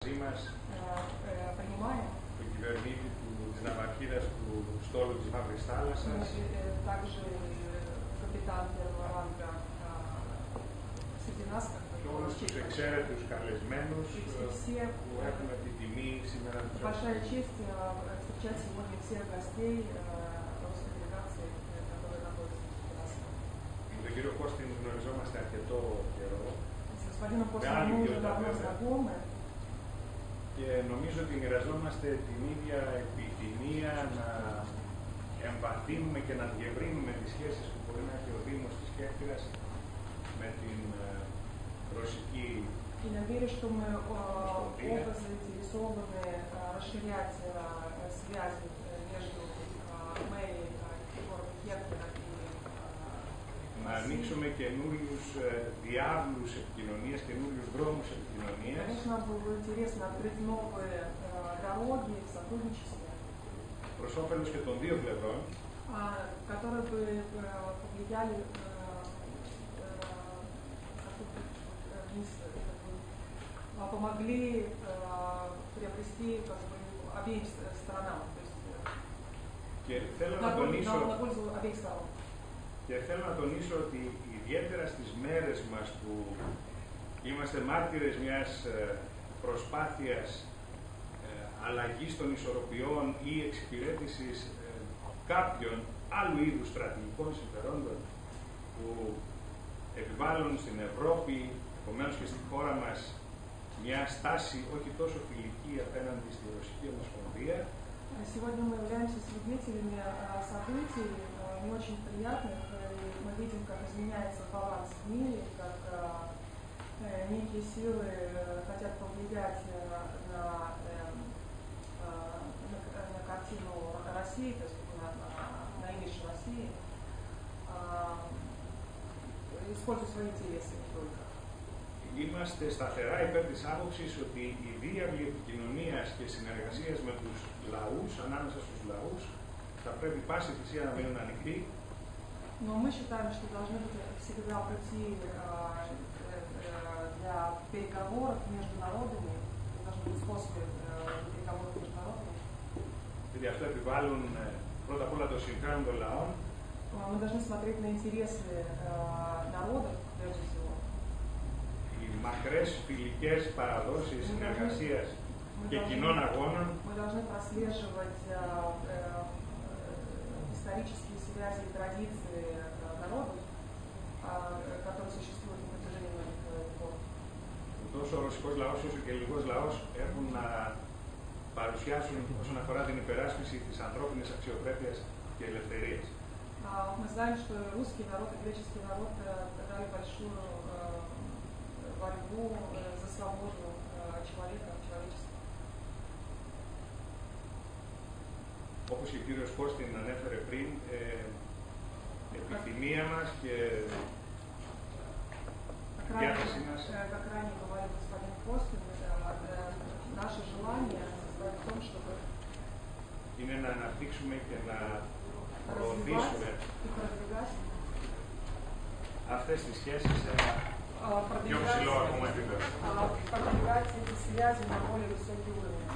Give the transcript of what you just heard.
Принимаем τον κυβερνήτη της ναυαρχίδας του στόλου της Μαύρης Θάλασσας, также капитан первого ранга среди нас, και όλους τους εξαίρετους καλεσμένους που έχουμε την τιμή σήμερα να τους большая честь встречать сегодня всех гостей русской делегации, которые находятся среди нас. Με τον κύριο Κώστη γνωριζόμαστε αρκετό καιρό. С господином Костиным мы уже давно знакомы. Και νομίζω ότι μοιραζόμαστε την ίδια επιθυμία να εμβαθύνουμε και να διευρύνουμε τις σχέσεις που μπορεί να έχει ο Δήμος της Κέρκυρας με την ρωσική. И я верю, что мы оба заинтересованы расширять связи между мэрией города Керчера и να ανοίξουμε καινούριους διάβλους επικοινωνίας, καινούριους δρόμους επικοινωνίας. Конечно, было бы интересно открыть новые дороги в сотрудничестве, προς όφελος και των δύο πλευρών, которые бы повлияли, помогли приобрести обеим сторонам, то есть на пользу обеих сторон. Και θέλω να τονίσω ότι ιδιαίτερα στις μέρες μας που είμαστε μάρτυρες μιας προσπάθειας αλλαγής των ισορροπιών ή εξυπηρέτησης κάποιων άλλου είδους στρατηγικών συμφερόντων που επιβάλλουν στην Ευρώπη, επομένως και στη хора μας, μια стάση όχι τόσο φιλική απέναντι στη Ρωσική Ομοσπονδία. Сегодня мы являемся свидетелями событий не очень приятных. Мы видим, как изменяется баланс в мире, как некие силы хотят повлиять на картину России, то есть на имидж России, используя свои интересы не только. Είμαστε σταθερά υπέρ της άποψης ότι η διάβλη επικοινωνίας και συνεργασίας με τους λαούς, ανάμεσα στους λαούς, θα πρέπει πάση θυσία να μείνουν ανοιχτοί. Но мы считаем, что должны быть всегда пути для переговоров между народами, должны быть способы переговоров между народами. Γιατί αυτό επιβάλλουν πρώτα απ' όλα το συμφέρον των λαών. Мы должны смотреть на интересы народов, прежде всего. Οι μακρές φιλικές парадόσεις συνεργασίας και κοινών αγώνων. Мы должны прослеживать исторические связи и традиции народов, которые существуют на протяжении многих веков. Τόσο ο ρωσικός λαός όσο και ο ελληνικός λαός έχουν να παρουσιάσουν όσον αφορά την υπεράσπιση της ανθρώπινης αξιοπρέπειας και ελευθερίας. Мы знаем, что русский народ и греческий народ дали большую борьбу за свободу человека, человечества. Όπως και ο κύριος Κώστην ανέφερε πριν, επιθυμία μας και διάθεσή μας как ранее говорил господин Костин, наше желание состоит в том, чтобы είναι να αναπτύξουμε και να προωθήσουμε αυτές τις σχέσεις σε ένα πιο ψηλό ακόμα επίπεδο. Продвигать эти связи на более высокий уровень.